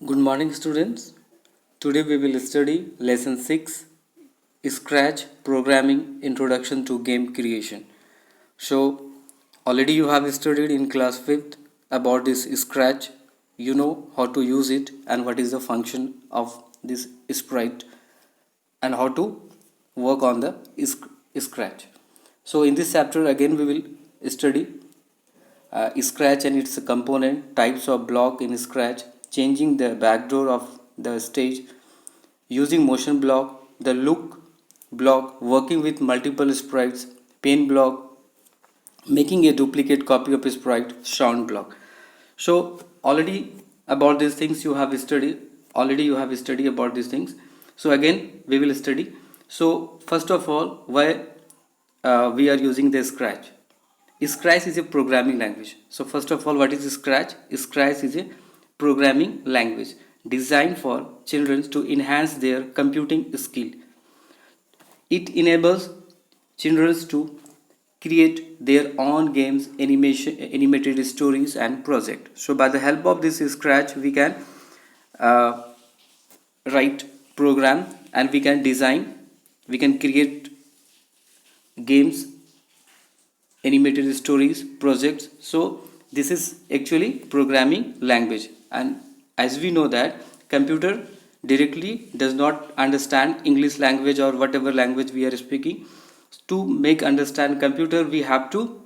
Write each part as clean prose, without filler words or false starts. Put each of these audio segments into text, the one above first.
Good morning, students. Today we will study Lesson 6 Scratch Programming Introduction to Game Creation. So, already you have studied in class 5th about this Scratch. You know how to use it and what is the function of this sprite and how to work on the Scratch. So, in this chapter, again, we will study Scratch and its component, types of block in Scratch, changing the backdoor of the stage, using motion block, the look block, working with multiple sprites, paint block, making a duplicate copy of a sprite, sound block. So already about these things you have studied. Already you have studied about these things. So again we will study. So first of all, why we are using the Scratch? Scratch is a programming language. So first of all, what is Scratch? Scratch is a programming language designed for children to enhance their computing skill. It enables children to create their own games, animated stories, and project. So by the help of this Scratch, we can uh, write program and we can design, we can create games, animated stories, projects. So this is actually programming language, and as we know that computer directly does not understand English language or whatever language we are speaking. To make understand computer, we have to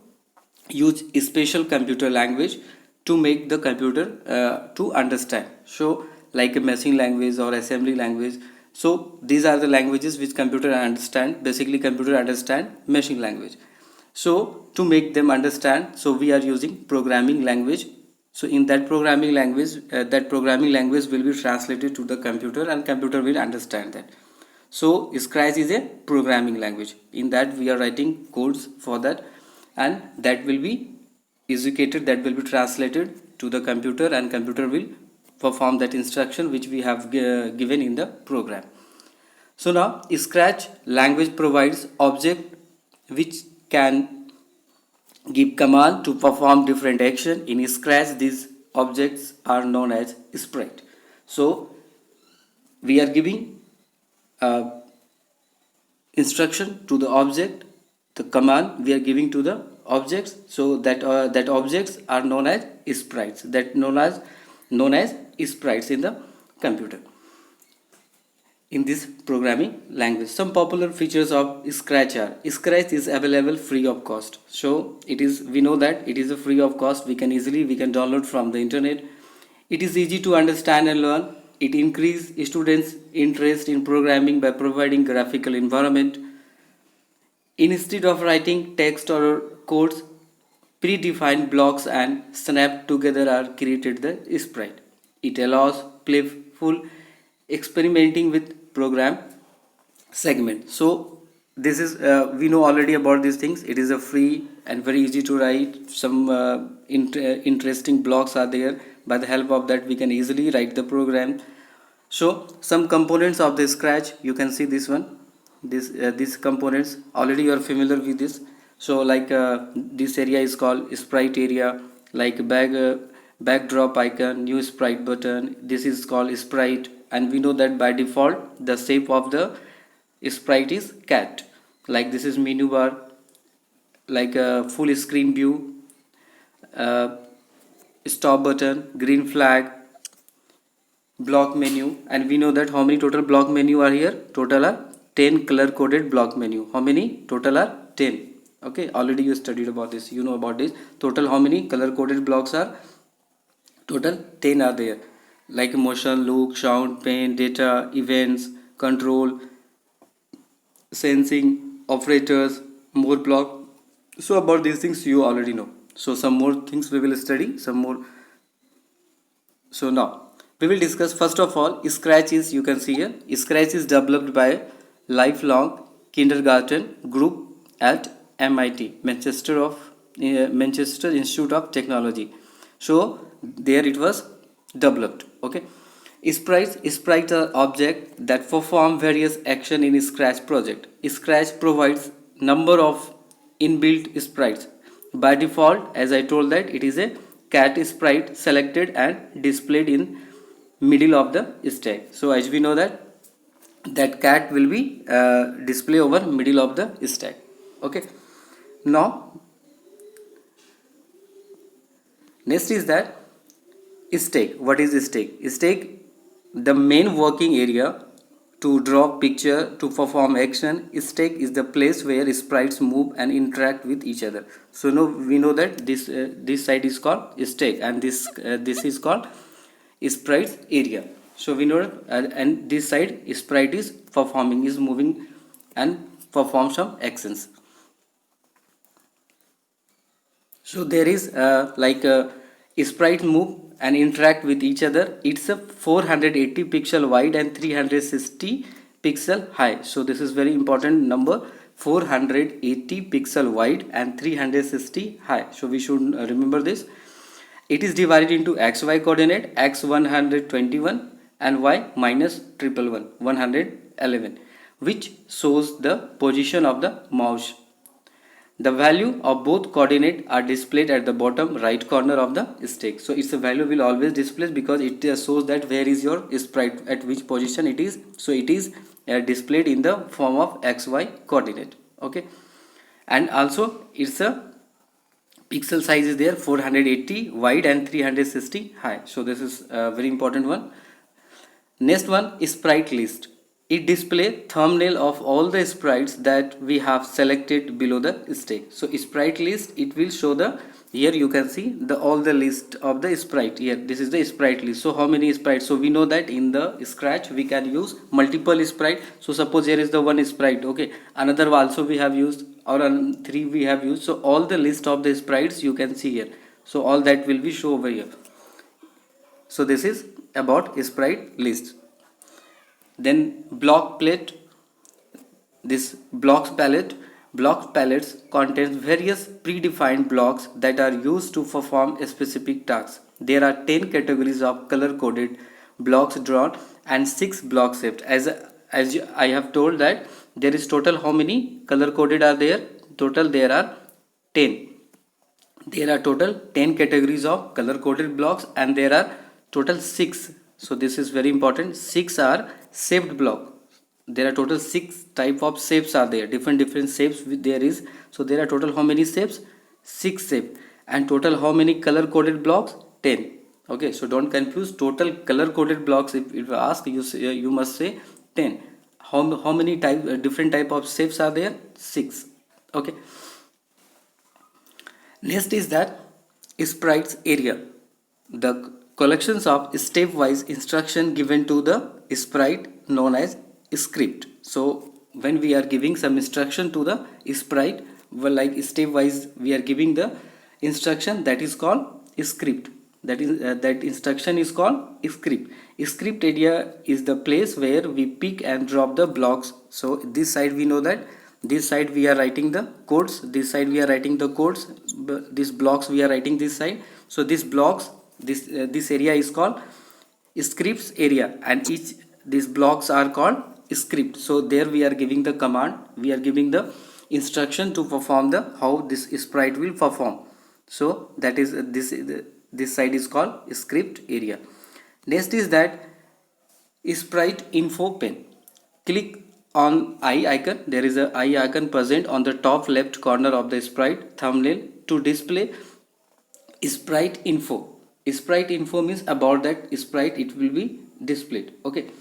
use a special computer language to make the computer to understand. So like a machine language or assembly language. So these are the languages which computer understand. Basically computer understand machine language. So to make them understand, so we are using programming language. So in that programming language, that programming language will be translated to the computer and computer will understand that. So Scratch is a programming language. In that we are writing codes for that, and that will be executed, that will be translated to the computer, and computer will perform that instruction which we have given in the program. So now Scratch language provides object which can give command to perform different action. In Scratch, these objects are known as sprite. So we are giving uh, instruction to the object, the command we are giving to the objects. So that objects are known as sprites. That known as sprites in the computer, in this programming language. Some popular features of Scratch are: Scratch is available free of cost. So it is, we know that it is a free of cost. We can download from the internet. It is easy to understand and learn. It increases students interest in programming by providing graphical environment. Instead of writing text or codes, predefined blocks and snap together are created the sprite. It allows playful experimenting with program segment. So this is, we know already about these things. It is a free and very easy to write. Some interesting blocks are there. By the help of that we can easily write the program. So some components of the Scratch, you can see this one, these components already you are familiar with this. So like this area is called sprite area, like backdrop icon, new sprite button, this is called sprite. And we know that by default the shape of the sprite is cat. Like this is menu bar, like a full screen view, uh, stop button, green flag, block menu. And we know that how many total block menu are here. Total are 10 color coded block menu. How many total are? 10. Okay, already you studied about this, you know about this. Total how many color coded blocks are? Total 10 are there. Like motion, look, sound, paint, data, events, control, sensing, operators, more block. So about these things you already know. So some more things we will study, some more. So now we will discuss. First of all, Scratch is, you can see here, Scratch is developed by lifelong kindergarten group at MIT, Manchester Institute of Technology. So there it was developed. Okay. Sprites are objects that perform various action in Scratch project. Scratch provides number of inbuilt sprites. By default, as I told that it is a cat sprite selected and displayed in middle of the stack. So as we know that cat will be display over middle of the stack. Okay, now next is that stack. What is stack? Stack, the main working area to draw picture, to perform action. Stack is the place where sprites move and interact with each other. So now we know that this side is called stack, and this is called sprites area. So we know and this side sprite is performing, is moving and perform some actions. So there is like a sprite move and interact with each other. It's a 480 pixel wide and 360 pixel high. So this is very important number, 480 pixel wide and 360 high. So we should remember this. It is divided into xy coordinate, x 121 and y minus 111, which shows the position of the mouse. The value of both coordinate are displayed at the bottom right corner of the stack. So its value will always display because it shows that where is your sprite, at which position it is. So it is displayed in the form of xy coordinate. Okay, and also it's a pixel size is there, 480 wide and 360 high. So this is a very important one. Next one is sprite list. It displays thumbnail of all the sprites that we have selected below the stack. So sprite list, it will show the, here you can see the all the list of the sprite. Here this is the sprite list. So how many sprites? So we know that in the Scratch we can use multiple sprite. So suppose here is the one sprite, okay, another also we have used, or three we have used. So all the list of the sprites you can see here. So all that will be shown over here. So this is about sprite list. Then block palette. This blocks palettes contains various predefined blocks that are used to perform a specific task. There are 10 categories of color coded blocks drawn and 6 block shaped. As I have told that there is total how many color coded are there? Total there are 10. There are total 10 categories of color coded blocks and there are total 6. So this is very important. 6 are shaped block. There are total 6 type of shapes are there. Different shapes there is. So there are total how many shapes? 6 shapes. And total how many color coded blocks? 10. Okay, so don't confuse total color coded blocks. If you ask, you must say 10. How many different type of shapes are there? 6. Okay. Next is that sprites area. The collections of stepwise instruction given to the sprite known as script. So when we are giving some instruction to the sprite, well, like stepwise we are giving the instruction, that is called script. That instruction is called script. Script area is the place where we pick and drop the blocks. So this side we know that this side we are writing the codes, this side we are writing the codes, these blocks we are writing this side. So these blocks, this area is called scripts area, and these blocks are called script. So there we are giving the command, we are giving the instruction to perform the how this sprite will perform. So that is this side is called script area. Next is that sprite info pane. Click on eye icon. There is a eye icon present on the top left corner of the sprite thumbnail to display sprite info. Sprite info means about that sprite it will be displayed. Okay,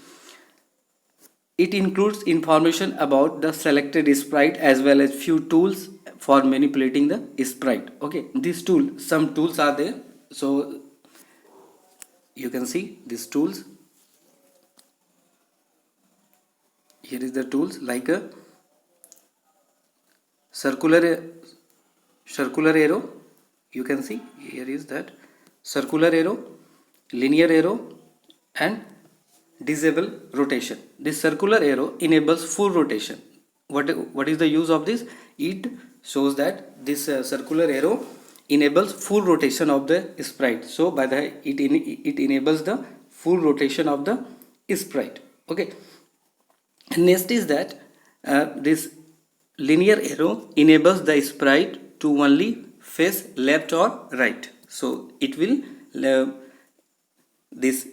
it includes information about the selected sprite as well as few tools for manipulating the sprite. Okay, this tool, some tools are there. So you can see these tools. Here is the tools like a circular arrow. You can see here is that circular arrow, linear arrow and disable rotation. This circular arrow enables full rotation. What is the use of this? It shows that this circular arrow enables full rotation of the sprite. So by the it enables the full rotation of the sprite. Okay. Next is that this linear arrow enables the sprite to only face left or right. So it will this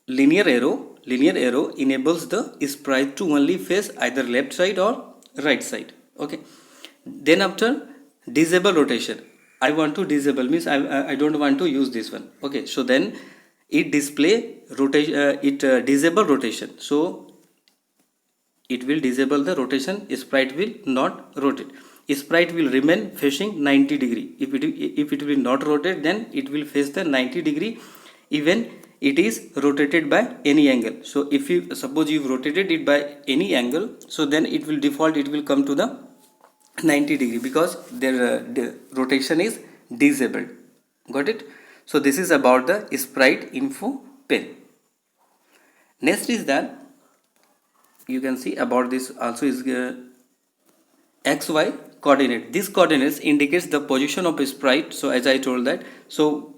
linear arrow enables the sprite to only face either left side or right side. Okay, then after disable rotation, I want to disable, means I don't want to use this one. Okay, so then it display rotation, disable rotation, so it will disable the rotation. Sprite will not rotate. Sprite will remain facing 90 degree. If it will not rotate, then it will face the 90 degree even it is rotated by any angle. So if you suppose you've rotated it by any angle, so then it will default, it will come to the 90 degree because the rotation is disabled. Got it? So this is about the sprite info pane. Next is that you can see about this also is xy coordinate. This coordinates indicates the position of a sprite. So as I told that, so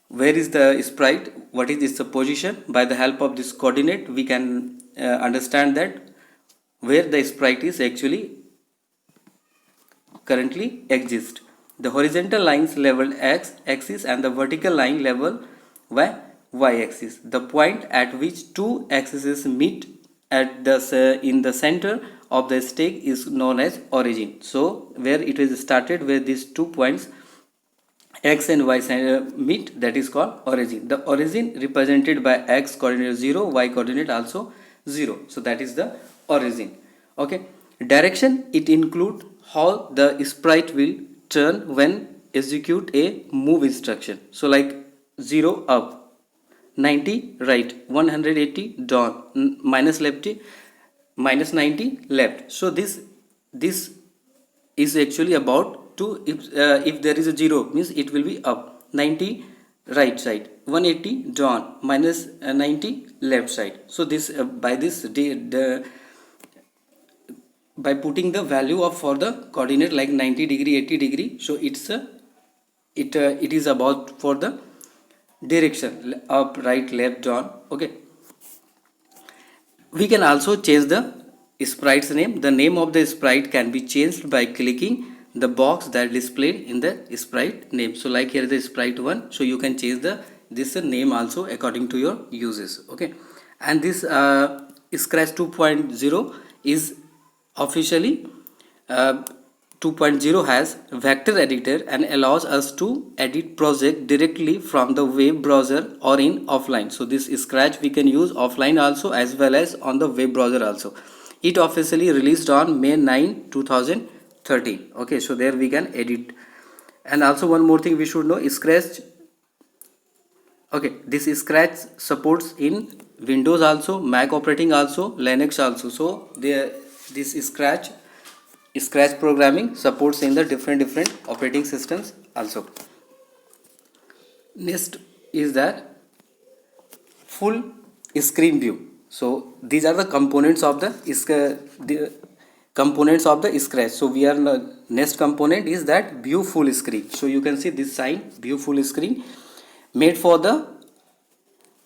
where is the sprite, what is its position? By the help of this coordinate we can understand that where the sprite is actually currently exist. The horizontal lines labeled x axis and the vertical line labeled y axis. The point at which two axes meet at the in the center of the stack is known as origin. So where it is started, where these 2 points x and y meet, that is called origin. The origin represented by x coordinate 0, y coordinate also 0. So that is the origin. Okay. Direction, it includes how the sprite will turn when execute a move instruction. So like 0 up, 90 right, 180 down, minus lefty, minus 90 left. So this is actually about to, if there is a 0 means it will be up, 90 right side, 180 down, minus 90 left side. So this by this by putting the value of for the coordinate like 90 degree, 80 degree, so it's it is about for the direction up, right, left, down. Okay, we can also change the sprite's name. The name of the sprite can be changed by clicking the box that displayed in the sprite name. So like here the sprite 1, so you can change the this name also according to your uses. Okay, and this Scratch 2.0 is officially 2.0 has vector editor and allows us to edit project directly from the web browser or in offline. So this Scratch we can use offline also as well as on the web browser also. It officially released on May 9, 2013. Okay, so there we can edit. And also one more thing we should know, Scratch. Okay, this Scratch supports in Windows also, Mac operating also, Linux also. So this Scratch programming supports in the different operating systems also. Next is that full screen view. So these are the components of the components of the Scratch. So we are next component is that view full screen. So you can see this sign, view full screen, made for the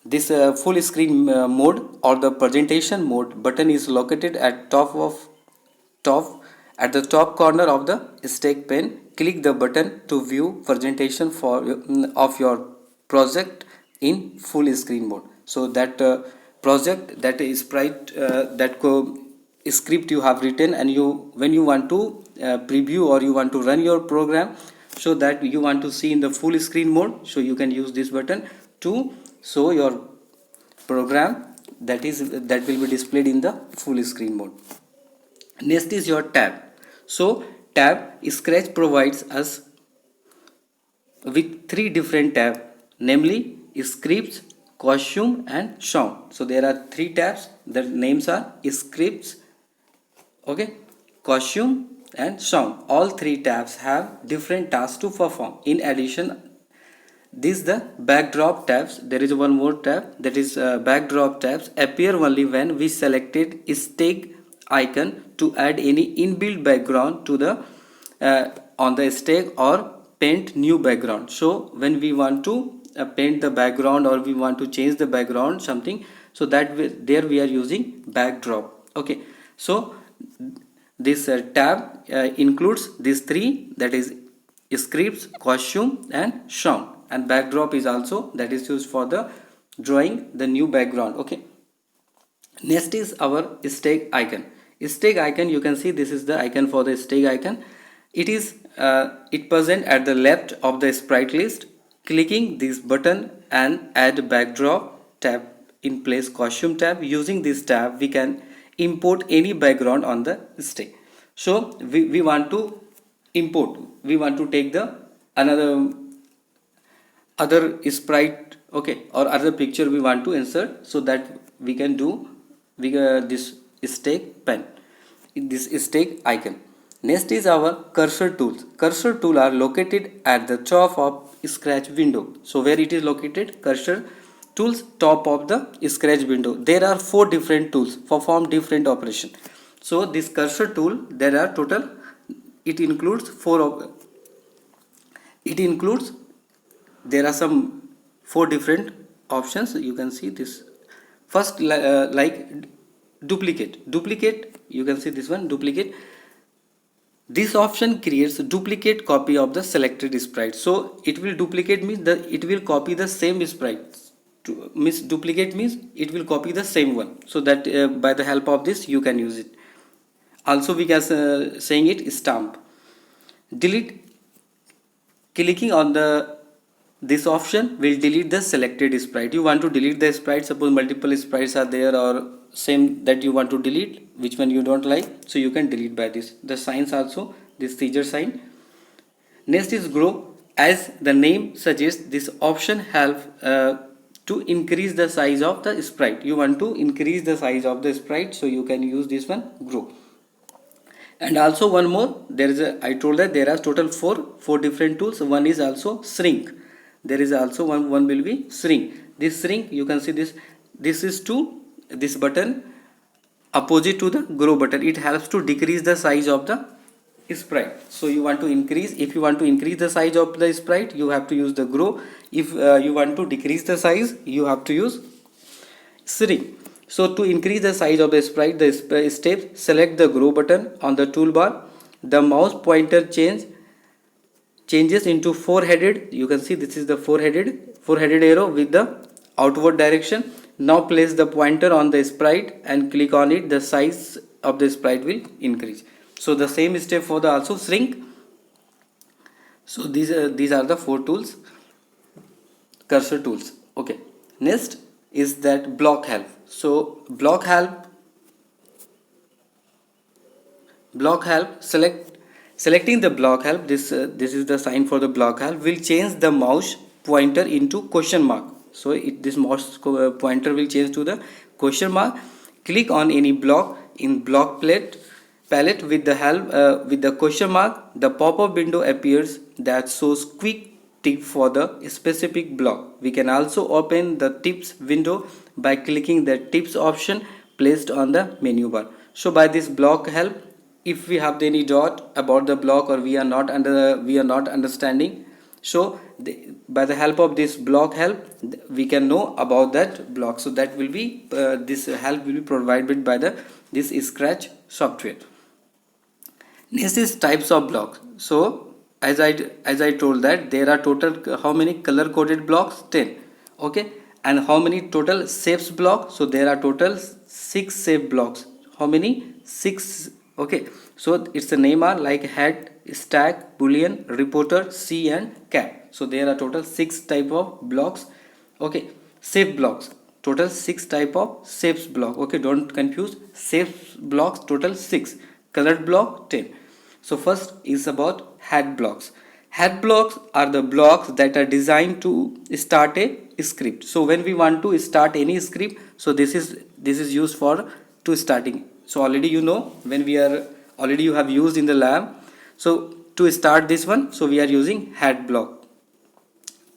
this full screen mode or the presentation mode. Button is located at at the top corner of the stack pane. Click the button to view presentation of your project in full screen mode. So that project, that is sprite, script you have written, and when you want to preview or you want to run your program, so that you want to see in the full screen mode, so you can use this button to show your program that will be displayed in the full screen mode. Next is your tab. So tab, Scratch provides us with 3 different tabs, namely scripts, costume and sound. So there are 3 tabs. The names are scripts, okay, costume and sound. All 3 tabs have different tasks to perform. In addition, these the backdrop tabs. There is one more tab, that is backdrop tabs appear only when we selected stack icon to add any inbuilt background to the on the stack or paint new background. So when we want to paint the background or we want to change the background something, so that there we are using backdrop. Okay, so this tab includes these 3, that is scripts, costume and sound, and backdrop is also that is used for the drawing the new background. Okay, next is our stake icon. Stake icon, you can see this is the icon for the stake icon. It present at the left of the sprite list. Clicking this button and add backdrop tab in place costume tab. Using this tab we can import any background on the stake. So we want to import, we want to take the other sprite, okay, or other picture we want to insert, so that we can do this stake pen, this stake icon. Next is our cursor tools. Cursor tool are located at the top of scratch window. So where it is located? Cursor tools, top of the scratch window. There are 4 different tools perform different operation. So this cursor tool, there are total, it includes 4 of, it includes, there are some 4 different options. You can see this first, like duplicate, you can see this one, duplicate. This option creates a duplicate copy of the selected sprite. So it will duplicate means it will copy the same sprite. Duplicate means it will copy the same one, so that by the help of this you can use it. Also we can saying it stamp. Delete, clicking on the this option will delete the selected sprite. You want to delete the sprite, suppose multiple sprites are there or same that you want to delete, which one you don't like, so you can delete by this. The signs also, this seizure sign. Next is grow. As the name suggests, this option help to increase the size of the sprite. You want to increase the size of the sprite, so you can use this one, grow. And also one more, there is a, I told that there are total four different tools. One is also shrink. There is also one will be shrink. This shrink, you can see this is to this button opposite to the grow button. It helps to decrease the size of the sprite. So you want to increase, if you want to increase the size of the sprite, you have to use the grow. If you want to decrease the size, you have to use shrink. So to increase the size of the sprite, the step, select the grow button on the toolbar. The mouse pointer changes into four-headed. You can see this is the four-headed arrow with the outward direction. Now place the pointer on the sprite and click on it. The size of the sprite will increase. So the same step for the also shrink. So these are the 4 tools, cursor tools. Okay. Next is that block help. So block help, selecting the block help, this is the sign for the block help, will change the mouse pointer into question mark. So this mouse pointer will change to the question mark. Click on any block in block palette with the help with the question mark. The pop-up window appears that shows quick tip for the specific block. We can also open the tips window by clicking the tips option placed on the menu bar. So by this block help, if we have any doubt about the block or we are not understanding, so by the help of this block help we can know about that block. So that will be this help will be provided by this scratch software. Next is types of blocks. So as I told that there are total how many color coded blocks? 10. Okay. And how many total shapes blocks? So there are total 6 shape blocks. How many? 6. Okay. So its the name are like head, stack, boolean, reporter, C and cat. So there are total 6 type of blocks. Okay. Shape blocks. Total 6 type of shapes block. Okay. Don't confuse. Shapes blocks total 6. Colored block 10. So first is about head blocks. Head blocks are the blocks that are designed to start a script. So when we want to start any script, so this is used for to starting. So already you know, when we are already you have used in the lab. So to start this one, so we are using head block.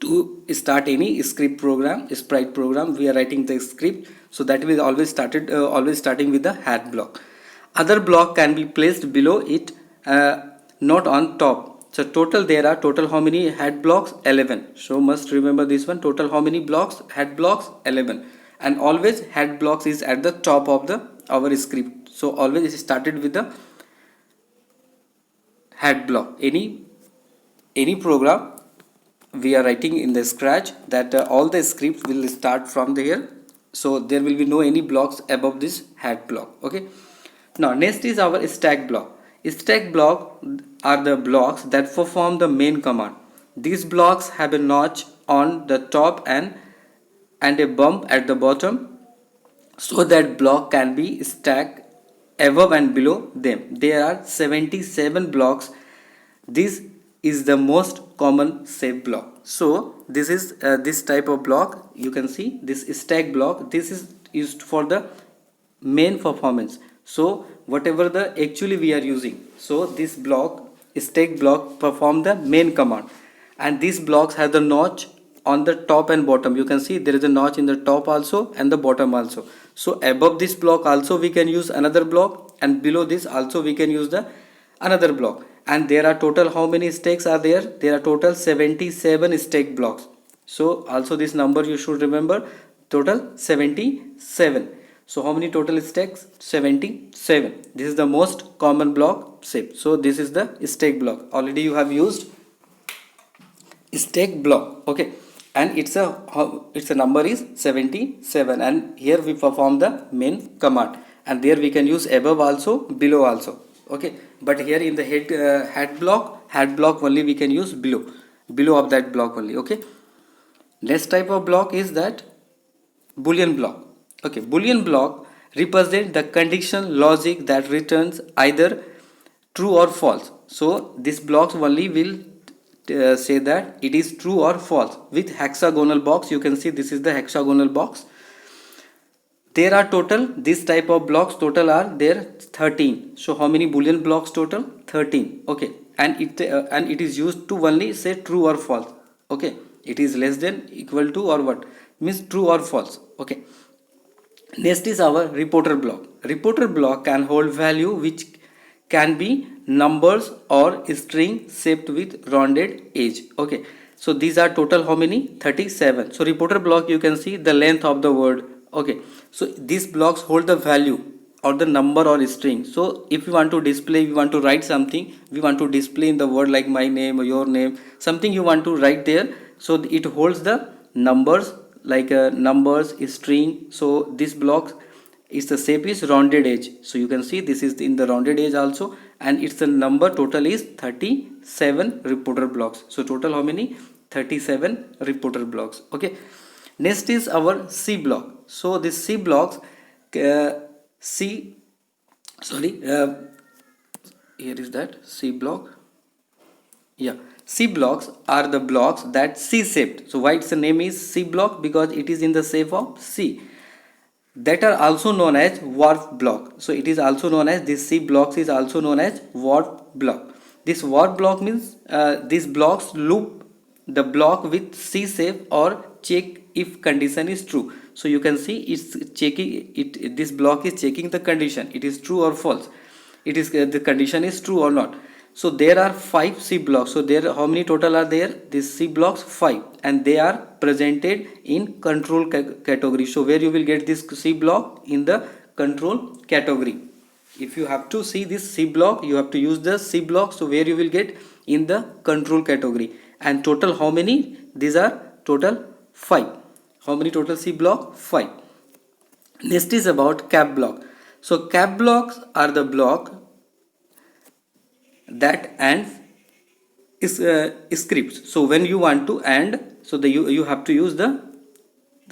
To start any script program, sprite program, we are writing the script. So that will always starting with the head block. Other block can be placed below it, not on top. So total there are total how many head blocks? 11. So must remember this one, total how many blocks? Head blocks 11. And always head blocks is at the top of the our script. So always it is started with the head block. Any program we are writing in the Scratch that all the scripts will start from there, so there will be no any blocks above this hat block. Okay, now next is our stack block. Stack block are the blocks that perform the main command. These blocks have a notch on the top and a bump at the bottom, so that block can be stacked above and below them. There are 77 blocks. This is the most common shape block. So this is this type of block. You can see this stack block. This is used for the main performance. So whatever the actually we are using, so this block, stack block, perform the main command, and these blocks have the notch on the top and bottom. You can see there is a notch in the top also and the bottom also. So above this block also we can use another block, and below this also we can use the another block. And there are total how many stacks are there? There are total 77 stack blocks. So also this number you should remember, total 77. So how many total stacks? 77. This is the most common block shape. So this is the stack block. Already you have used stack block. Okay, and its a number is 77, and here we perform the main command, and there we can use above also, below also. Okay, but here in the hat block only we can use below of that block only. Okay, next type of block is that Boolean block. Okay, Boolean block represent the condition logic that returns either true or false. So these blocks only will say that it is true or false with hexagonal box. You can see this is the hexagonal box. There are total, this type of blocks total are there 13. So how many Boolean blocks total? 13. Okay, and it is used to only say true or false. Okay, it is less than, equal to, or what means true or false. Okay, next is our reporter block. Reporter block can hold value which can be numbers or string shaped with rounded edge. Okay, so these are total how many? 37. So reporter block, you can see the length of the word. Okay, so these blocks hold the value or the number or string. So if we want to display, we want to write something, we want to display in the word like my name or your name, something you want to write there, so it holds the numbers, like numbers, string. So this block is the shape is rounded edge. So you can see this is in the rounded edge also, and it's the number total is 37 reporter blocks. So total how many? 37 reporter blocks. Okay, next is our C block. So this C blocks here is that C block. Yeah, C blocks are the blocks that C shaped. So why its name is C block? Because it is in the shape of C. That are also known as warp block. So it is also known as, this C blocks is also known as warp block. This warp block means these blocks loop the block with C shape or check if condition is true. So you can see it's checking it. This block is checking the condition, it is true or false. It is the condition is true or not. So there are 5 C blocks. So there, how many total are there? These C blocks 5, and they are presented in control category. So where you will get this C block? In the control category. If you have to see this C block, you have to use the C block. So where you will get? In the control category. And total how many? These are total 5. How many total C block? 5. Next is about cap block. So cap blocks are the block that ends scripts. So when you want to end, so you have to use the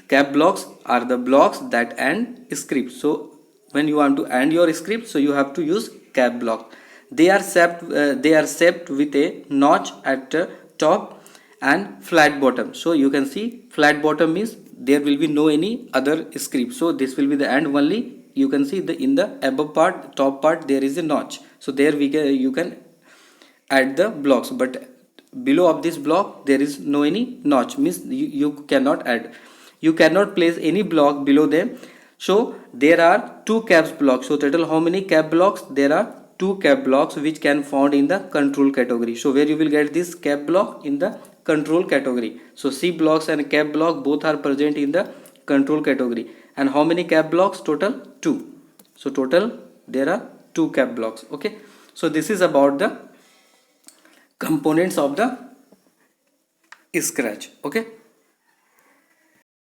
cap blocks are the blocks that end scripts. So when you want to end your script, so you have to use cap block. They are shaped with a notch at the top and flat bottom. So you can see flat bottom means there will be no any other script. So this will be the end only. You can see in the above part, top part, there is a notch. So there you can add the blocks, but below of this block there is no any notch, means you cannot add. You cannot place any block below them. So there are 2 caps blocks. So total how many cap blocks? There are 2 cap blocks which can found in the control category. So where you will get this cap block? In the control category. So C blocks and cap block both are present in the control category. And how many cap blocks? Total 2. So total there are 2 cap blocks. Okay, so this is about the components of the scratch. Okay.